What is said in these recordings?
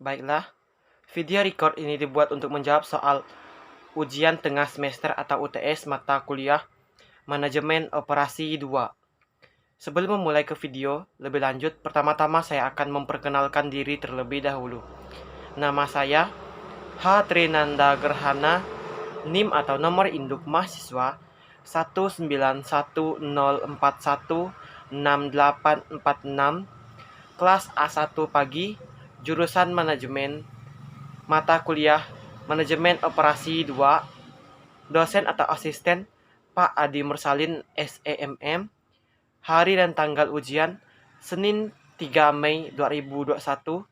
Baiklah, video record ini dibuat untuk menjawab soal ujian tengah semester atau UTS mata kuliah Manajemen Operasi 2. Sebelum memulai ke video lebih lanjut, pertama-tama saya akan memperkenalkan diri terlebih dahulu. Nama saya H. Trinanda Gerhana, NIM atau nomor induk mahasiswa 19104168846, kelas A1 pagi, jurusan manajemen, mata kuliah Manajemen Operasi 2, dosen atau asisten Pak Adi Mursalin SEMM, hari dan tanggal ujian Senin 3 Mei 2021.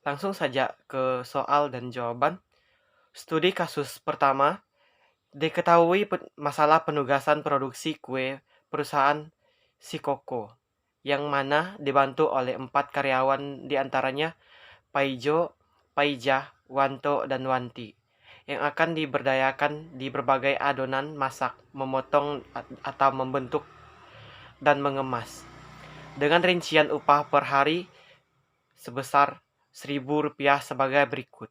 Langsung saja ke soal dan jawaban. Studi kasus pertama, diketahui masalah penugasan produksi kue perusahaan Sikoko, yang mana dibantu oleh 4 karyawan diantaranya Paijo, Paijah, Wanto, dan Wanti, yang akan diberdayakan di berbagai adonan masak, memotong atau membentuk, dan mengemas. Dengan rincian upah per hari sebesar Rp1.000 sebagai berikut.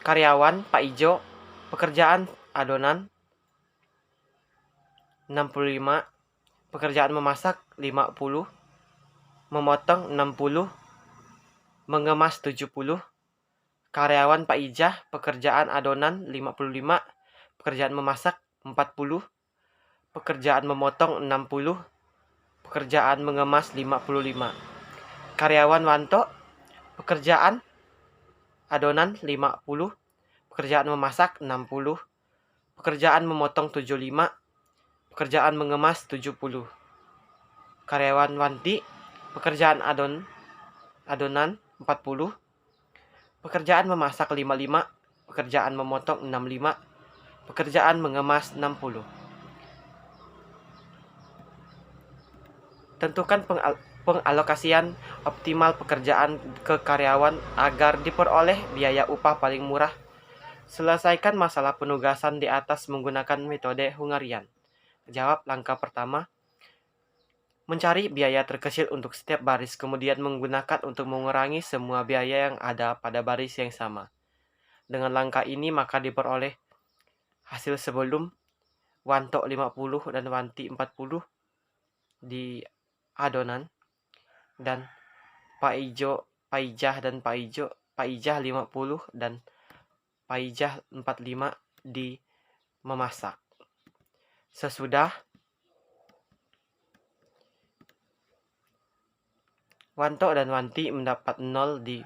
Karyawan Pak Ijo, pekerjaan adonan 65, pekerjaan memasak 50, memotong 60, mengemas 70. Karyawan Pak Ijah, pekerjaan adonan 55, pekerjaan memasak 40, pekerjaan memotong 60, pekerjaan mengemas 55. Karyawan Wanto, pekerjaan adonan 50, pekerjaan memasak 60, pekerjaan memotong 75, pekerjaan mengemas 70. Karyawan Wanti, pekerjaan adonan 40, pekerjaan memasak 55, pekerjaan memotong 65, pekerjaan mengemas 60. Tentukan pengalokasian optimal pekerjaan ke karyawan agar diperoleh biaya upah paling murah. Selesaikan masalah penugasan di atas menggunakan metode Hungarian. Jawab langkah pertama. Mencari biaya terkecil untuk setiap baris, kemudian menggunakan untuk mengurangi semua biaya yang ada pada baris yang sama. Dengan langkah ini maka diperoleh hasil sebelum Wanto 50 dan Wanti 40 di adonan, dan Paijah dan Paijah 50 dan Paijah 45 di memasak. Sesudah Wanto dan Wanti mendapat 0 di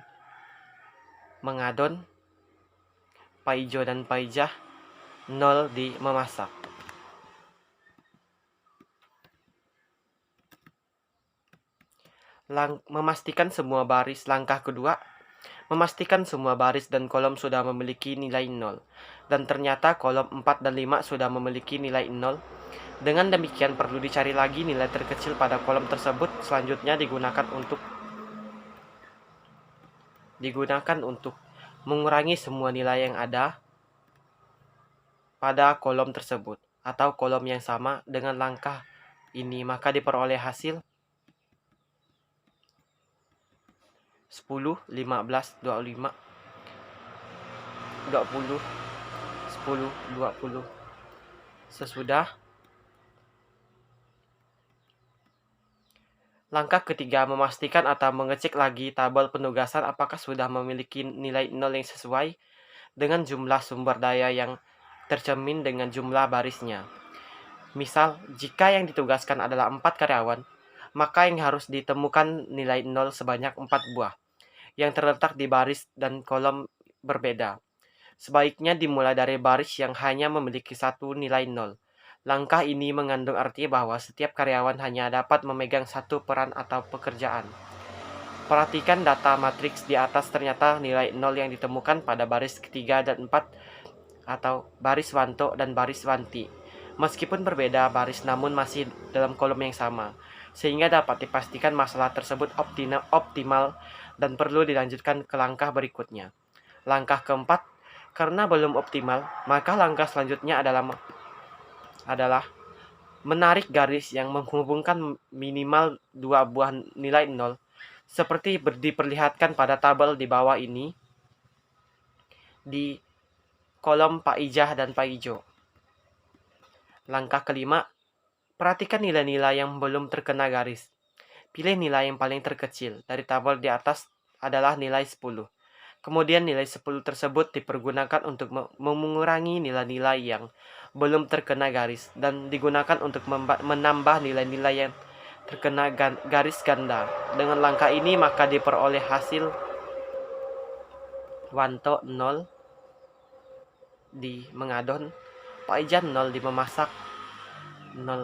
mengadon, Paijo dan Paijah 0 di memasak. Memastikan semua baris. Langkah kedua, memastikan semua baris dan kolom sudah memiliki nilai 0. Dan ternyata kolom 4 dan 5 sudah memiliki nilai 0. Dengan demikian perlu dicari lagi nilai terkecil pada kolom tersebut. Selanjutnya digunakan untuk mengurangi semua nilai yang ada pada kolom tersebut atau kolom yang sama. Dengan langkah ini maka diperoleh hasil 10, 15, 25, 20, 10, 20. Sesudah langkah ketiga, memastikan atau mengecek lagi tabel penugasan apakah sudah memiliki nilai 0 yang sesuai dengan jumlah sumber daya yang tercermin dengan jumlah barisnya. Misal, jika yang ditugaskan adalah 4 karyawan, maka yang harus ditemukan nilai 0 sebanyak 4 buah, yang terletak di baris dan kolom berbeda. Sebaiknya dimulai dari baris yang hanya memiliki satu nilai 0. Langkah ini mengandung arti bahwa setiap karyawan hanya dapat memegang satu peran atau pekerjaan. Perhatikan data matriks di atas, ternyata nilai 0 yang ditemukan pada baris ketiga dan 4 atau baris Wanto dan baris Wanti. Meskipun berbeda baris namun masih dalam kolom yang sama, sehingga dapat dipastikan masalah tersebut optimal dan perlu dilanjutkan ke langkah berikutnya. Langkah keempat, Karena belum optimal, maka langkah selanjutnya adalah menarik garis yang menghubungkan minimal dua buah nilai 0 seperti diperlihatkan pada tabel di bawah ini di kolom Pak Ijah dan Pak Ijo. Langkah kelima, perhatikan nilai-nilai yang belum terkena garis. Pilih nilai yang paling terkecil dari tabel di atas adalah nilai 10. Kemudian nilai 10 tersebut dipergunakan untuk mengurangi nilai-nilai yang belum terkena garis dan digunakan untuk menambah nilai-nilai yang terkena garis ganda. Dengan langkah ini maka diperoleh hasil Wanto 0 di mengadon, Pak Ijan 0 di memasak, 0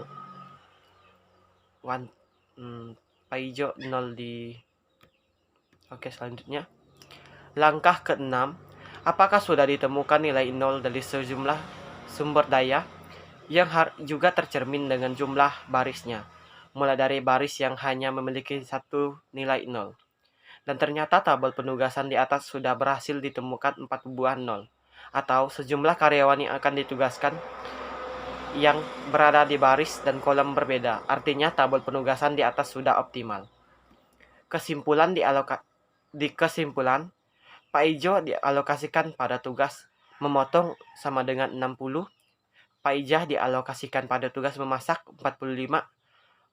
Pak Ijo 0 di. Oke, selanjutnya langkah ke-6, apakah sudah ditemukan nilai 0 dari sejumlah sumber daya yang juga tercermin dengan jumlah barisnya, mulai dari baris yang hanya memiliki satu nilai 0. Dan ternyata tabel penugasan di atas sudah berhasil ditemukan 4 buah 0, atau sejumlah karyawan yang akan ditugaskan yang berada di baris dan kolom berbeda. Artinya tabel penugasan di atas sudah optimal. Kesimpulan Pak Ijo dialokasikan pada tugas memotong sama dengan 60, Pak Ijah dialokasikan pada tugas memasak 45,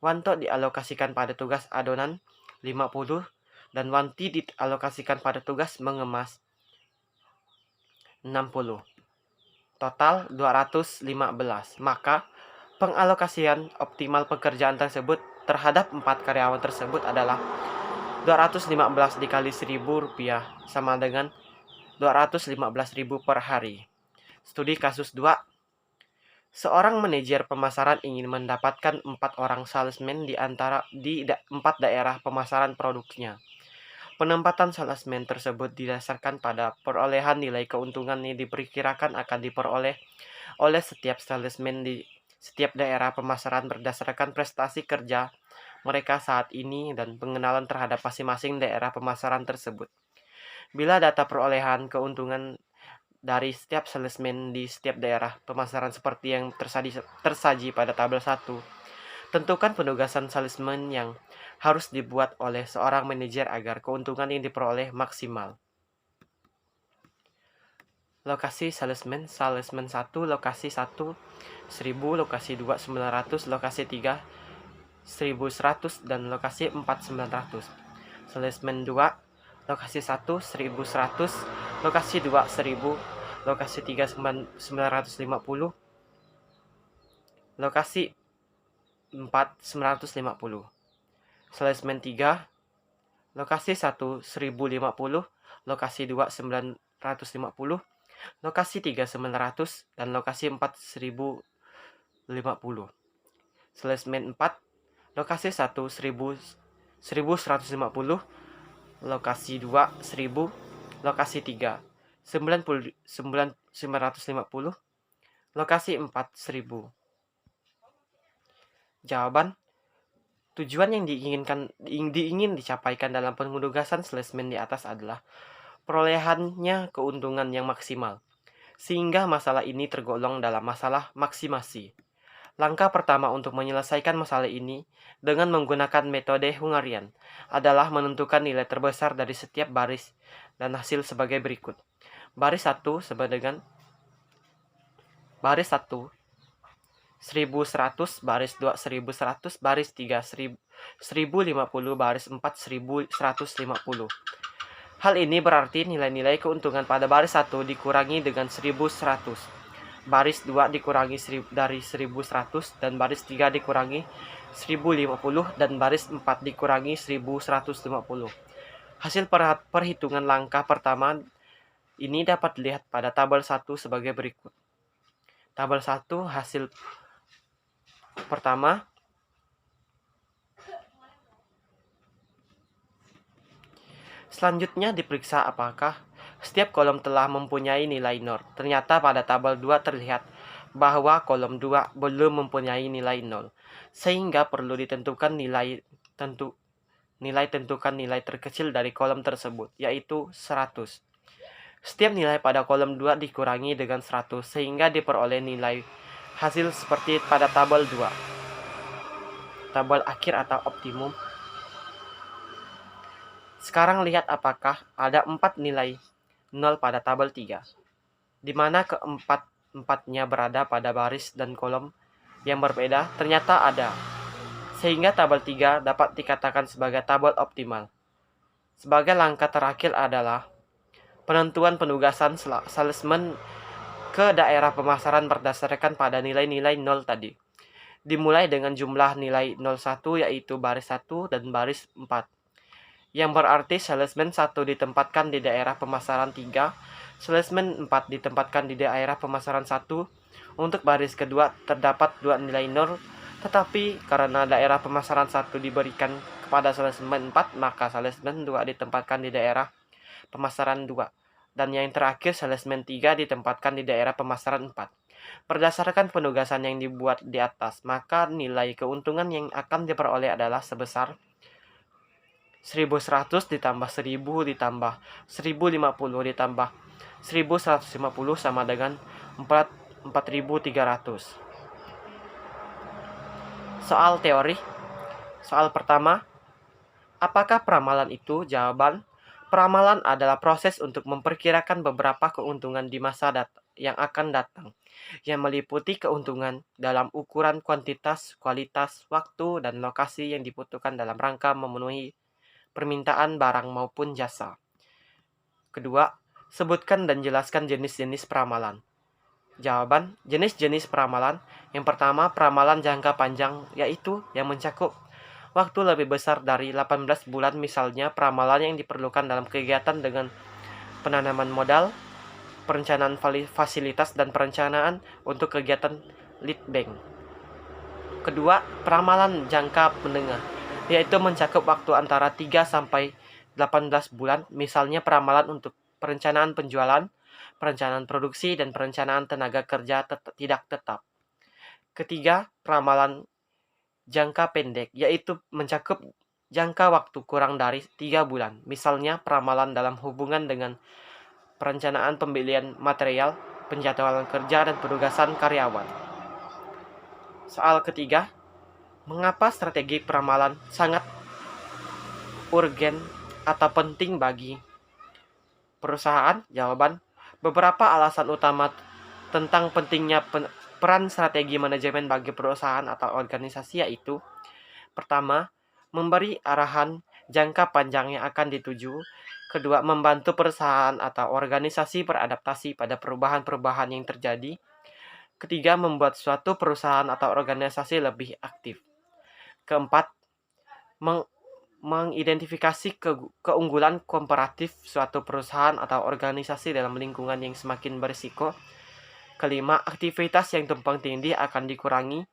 Wanto dialokasikan pada tugas adonan 50, dan Wanti dialokasikan pada tugas mengemas 60. Total 215. Maka pengalokasian optimal pekerjaan tersebut terhadap 4 karyawan tersebut adalah 215 dikali Rp1.000 sama dengan 215.000 per hari. Studi kasus 2. Seorang manajer pemasaran ingin mendapatkan 4 orang salesman di 4 daerah pemasaran produknya. Penempatan salesman tersebut didasarkan pada perolehan nilai keuntungan yang diperkirakan akan diperoleh oleh setiap salesman di setiap daerah pemasaran berdasarkan prestasi kerja mereka saat ini dan pengenalan terhadap masing-masing daerah pemasaran tersebut. Bila data perolehan keuntungan dari setiap salesman di setiap daerah pemasaran seperti yang tersaji pada tabel 1, tentukan penugasan salesman yang harus dibuat oleh seorang manajer agar keuntungan yang diperoleh maksimal. Lokasi salesman 1, lokasi 1 1000, lokasi 2 900, lokasi 3 1100, dan lokasi 4 900. Salesman 2, lokasi 1 1100, lokasi 2 1000, lokasi 3 950, lokasi 4 950. Salesman 3, lokasi 1 1050, lokasi 2 950, lokasi 3 900, dan lokasi 4 1050. Salesman 4, lokasi 1 1150, lokasi 2 1000, lokasi 3 950, lokasi 4 1000. Jawaban. Tujuan yang diingin dicapaikan dalam penugasan salesman di atas adalah perolehannya keuntungan yang maksimal, sehingga masalah ini tergolong dalam masalah maksimasi. Langkah pertama untuk menyelesaikan masalah ini dengan menggunakan metode Hungarian adalah menentukan nilai terbesar dari setiap baris dan hasil sebagai berikut. Baris 1 sama dengan baris 1 1100, baris 2 1100, baris 3 1050, baris 4 1150. Hal ini berarti nilai-nilai keuntungan pada baris 1 dikurangi dengan 1100, baris 2 dikurangi dari 1100, dan baris 3 dikurangi 1050, dan baris 4 dikurangi 1150. Hasil perhitungan langkah pertama ini dapat dilihat pada tabel 1 sebagai berikut. Tabel 1 hasil pertama. Selanjutnya diperiksa apakah setiap kolom telah mempunyai nilai 0. Ternyata pada tabel 2 terlihat bahwa kolom 2 belum mempunyai nilai 0, sehingga perlu ditentukan nilai terkecil dari kolom tersebut, yaitu 100. Setiap nilai pada kolom 2 dikurangi dengan 100 sehingga diperoleh nilai hasil seperti pada tabel 2. Tabel akhir atau optimum. Sekarang lihat apakah ada 4 nilai 0 pada tabel 3, di mana keempat-empatnya berada pada baris dan kolom yang berbeda. Ternyata ada, sehingga tabel 3 dapat dikatakan sebagai tabel optimal. Sebagai langkah terakhir adalah penentuan penugasan salesman ke daerah pemasaran berdasarkan pada nilai-nilai 0 tadi. Dimulai dengan jumlah nilai 01 yaitu baris 1 dan baris 4. Yang berarti salesman 1 ditempatkan di daerah pemasaran 3, salesman 4 ditempatkan di daerah pemasaran 1. Untuk baris kedua terdapat 2 nilai 0, tetapi karena daerah pemasaran 1 diberikan kepada salesman 4, maka salesman 2 ditempatkan di daerah pemasaran 2. Dan yang terakhir salesman 3 ditempatkan di daerah pemasaran 4. Berdasarkan penugasan yang dibuat di atas, maka nilai keuntungan yang akan diperoleh adalah sebesar 1100 ditambah 1000 ditambah 1050 ditambah 1150 sama dengan 4300. Soal teori. Soal pertama, apakah peramalan itu? Jawaban, peramalan adalah proses untuk memperkirakan beberapa keuntungan di masa yang akan datang, yang meliputi keuntungan dalam ukuran kuantitas, kualitas, waktu, dan lokasi yang dibutuhkan dalam rangka memenuhi permintaan barang maupun jasa. Kedua, sebutkan dan jelaskan jenis-jenis peramalan. Jawaban, jenis-jenis peramalan. Yang pertama, peramalan jangka panjang, yaitu yang mencakup waktu lebih besar dari 18 bulan, misalnya peramalan yang diperlukan dalam kegiatan dengan penanaman modal, perencanaan fasilitas, dan perencanaan untuk kegiatan lead bank. Kedua, peramalan jangka menengah, yaitu mencakup waktu antara 3 sampai 18 bulan, misalnya peramalan untuk perencanaan penjualan, perencanaan produksi, dan perencanaan tenaga kerja tidak tetap. Ketiga, peramalan jangka pendek, yaitu mencakup jangka waktu kurang dari 3 bulan, misalnya peramalan dalam hubungan dengan perencanaan pembelian material, penjadwalan kerja, dan penugasan karyawan. Soal ketiga, mengapa strategi peramalan sangat urgen atau penting bagi perusahaan? Jawaban, beberapa alasan utama tentang pentingnya peran strategi manajemen bagi perusahaan atau organisasi yaitu: pertama, memberi arahan jangka panjang yang akan dituju. Kedua, membantu perusahaan atau organisasi beradaptasi pada perubahan-perubahan yang terjadi. Ketiga, membuat suatu perusahaan atau organisasi lebih aktif. Keempat, mengidentifikasi keunggulan komparatif suatu perusahaan atau organisasi dalam lingkungan yang semakin berisiko. Kelima, aktivitas yang tumpang tindih akan dikurangi.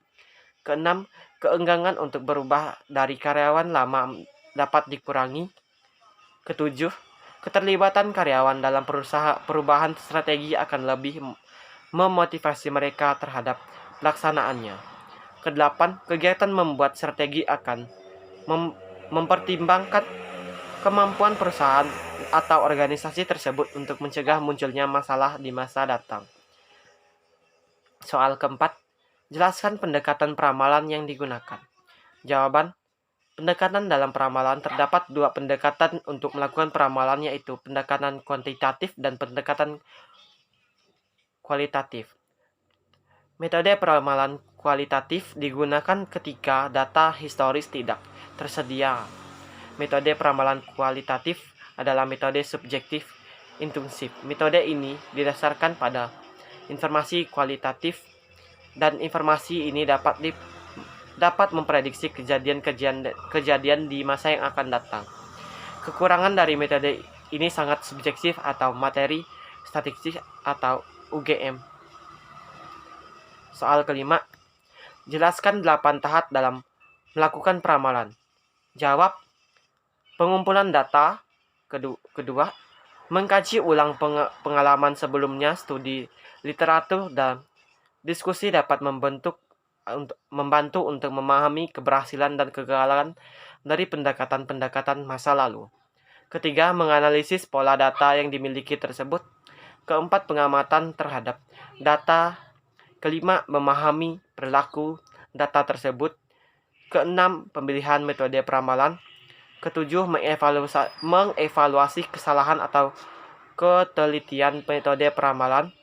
Keenam, keengganan untuk berubah dari karyawan lama dapat dikurangi. Ketujuh, keterlibatan karyawan dalam perubahan strategi akan lebih memotivasi mereka terhadap pelaksanaannya. Kedelapan, kegiatan membuat strategi akan mempertimbangkan kemampuan perusahaan atau organisasi tersebut untuk mencegah munculnya masalah di masa datang. Soal keempat, jelaskan pendekatan peramalan yang digunakan. Jawaban, pendekatan dalam peramalan terdapat 2 pendekatan untuk melakukan peramalan, yaitu pendekatan kuantitatif dan pendekatan kualitatif. Metode peramalan kualitatif digunakan ketika data historis tidak tersedia. Metode peramalan kualitatif adalah metode subjektif induktif. Metode ini didasarkan pada informasi kualitatif, dan informasi ini dapat memprediksi kejadian di masa yang akan datang. Kekurangan dari metode ini sangat subjektif atau materi statistik atau UGM. Soal kelima, jelaskan 8 tahap dalam melakukan peramalan. Jawab, pengumpulan data. Kedua, mengkaji ulang pengalaman sebelumnya, studi literatur, dan diskusi dapat membantu untuk memahami keberhasilan dan kegagalan dari pendekatan-pendekatan masa lalu. Ketiga, menganalisis pola data yang dimiliki tersebut. Keempat, pengamatan terhadap data. Kelima, memahami perilaku data tersebut. Keenam, pemilihan metode peramalan. Ketujuh, mengevaluasi kesalahan atau ketelitian metode peramalan.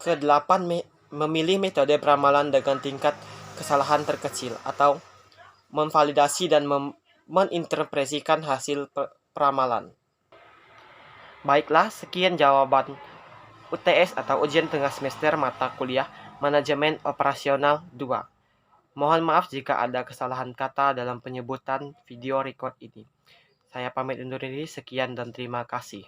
Kedelapan, memilih metode peramalan dengan tingkat kesalahan terkecil atau memvalidasi dan meninterpretasikan hasil peramalan. Baiklah, sekian jawaban UTS atau ujian tengah semester mata kuliah Manajemen Operasional 2. Mohon maaf jika ada kesalahan kata dalam penyebutan video record ini. Saya pamit undur diri, sekian dan terima kasih.